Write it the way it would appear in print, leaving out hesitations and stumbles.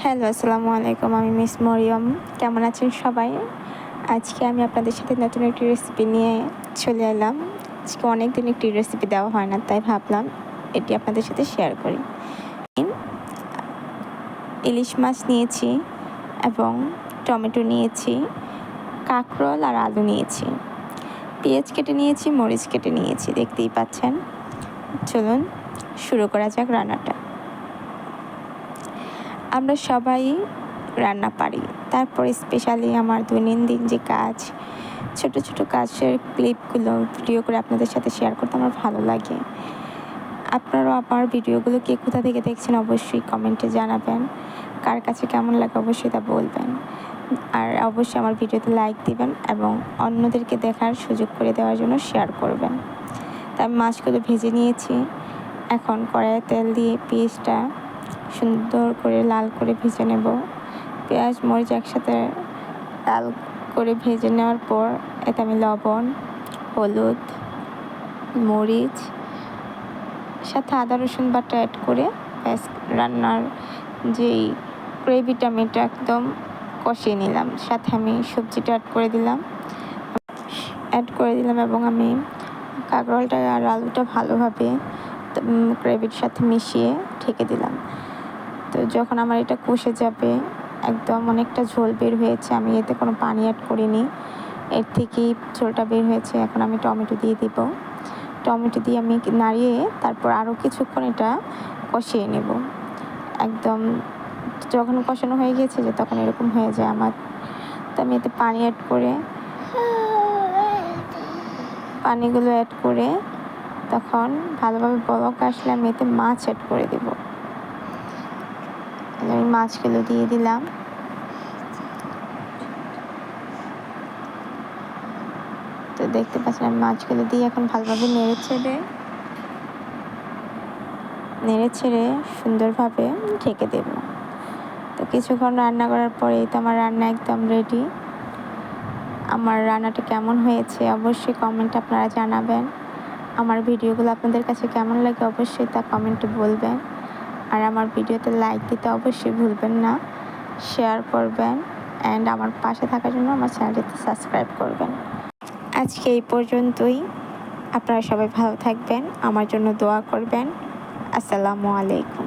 Hello, আসসালামু আলাইকুম। আমি মিস মরিয়ম। কেমন আছেন সবাই? আজকে আমি আপনাদের সাথে নতুন একটি রেসিপি নিয়ে চলে এলাম। আজকে অনেকদিন একটি রেসিপি দেওয়া হয় না, তাই ভাবলাম এটি আপনাদের সাথে শেয়ার করি। ইলিশ মাছ নিয়েছি এবং টমেটো নিয়েছি, কাঁকরোল আর আলু নিয়েছি। পেঁয়াজ কেটে নিয়েছি, মরিচ কেটে নিয়েছি, দেখতেই পাচ্ছেন। চলুন শুরু করা যাক রান্নাটা। আমরা সবাই রান্না পারি, তারপরে স্পেশালি আমার দৈনন্দিন যে কাজ, ছোট ছোট কাজের ক্লিপগুলো ভিডিও করে আপনাদের সাথে শেয়ার করতে আমার ভালো লাগে। আপনারাও আমার ভিডিওগুলো কে কোথা থেকে দেখছেন অবশ্যই কমেন্টে জানাবেন। কার কাছে কেমন লাগে অবশ্যই তা বলবেন। আর অবশ্যই আমার ভিডিওতে লাইক দিবেন এবং অন্যদেরকে দেখার সুযোগ করে দেওয়ার জন্য শেয়ার করবেন। তা আমি মাছগুলো ভেজে নিয়েছি। এখন কড়াইয়ে তেল দিয়ে পেঁয়াজটা সুন্দর করে লাল করে ভেজে নেব। পেঁয়াজ মরিচ একসাথে লাল করে ভেজে নেওয়ার পর এতে আমি লবণ, হলুদ, মরিচ সাথে আদা রসুন বাটা অ্যাড করে রান্নার যেই গ্রেভিটা আমি এটা একদম কষিয়ে নিলাম। সাথে আমি সবজিটা অ্যাড করে দিলাম এবং আমি কাঁকরোলটা আর আলুটা ভালোভাবে গ্রেভির সাথে মিশিয়ে ঢেকে দিলাম। তো যখন আমার এটা কষে যাবে, একদম অনেকটা ঝোল বের হয়েছে, আমি এতে কোনো পানি অ্যাড করিনি, এর থেকেই ঝোলটা বের হয়েছে। এখন আমি টমেটো দিয়ে দিব। টমেটো দিয়ে আমি নাড়িয়ে তারপর আরও কিছুক্ষণ এটা কষিয়ে নেব। একদম যখন কষানো হয়ে গেছে যে তখন এরকম হয়ে যায় আমার, তো আমি এতে পানিগুলো অ্যাড করে তখন ভালোভাবে বলক আসলে আমি এতে মাছ অ্যাড করে দেব। আমি মাছগুলো দিয়ে দিলাম। তো দেখতে পাচ্ছেন আমি মাছগুলো দিয়ে এখন ভালোভাবে নেড়ে ছেড়ে সুন্দরভাবে ঢেকে দেব। তো কিছুক্ষণ রান্না করার পরেই তো আমার রান্না একদম রেডি। আমার রান্নাটা কেমন হয়েছে অবশ্যই কমেন্টে আপনারা জানাবেন। আমার ভিডিওগুলো আপনাদের কাছে কেমন লাগে অবশ্যই তা কমেন্টে বলবেন। আর আমার ভিডিওতে লাইক দিতে অবশ্যই ভুলবেন না, শেয়ার করবেন অ্যান্ড আমার পাশে থাকার জন্য আমার চ্যানেলটিতে সাবস্ক্রাইব করবেন। আজকে এই পর্যন্তই। আপনারা সবাই ভালো থাকবেন, আমার জন্য দোয়া করবেন। আসসালামু আলাইকুম।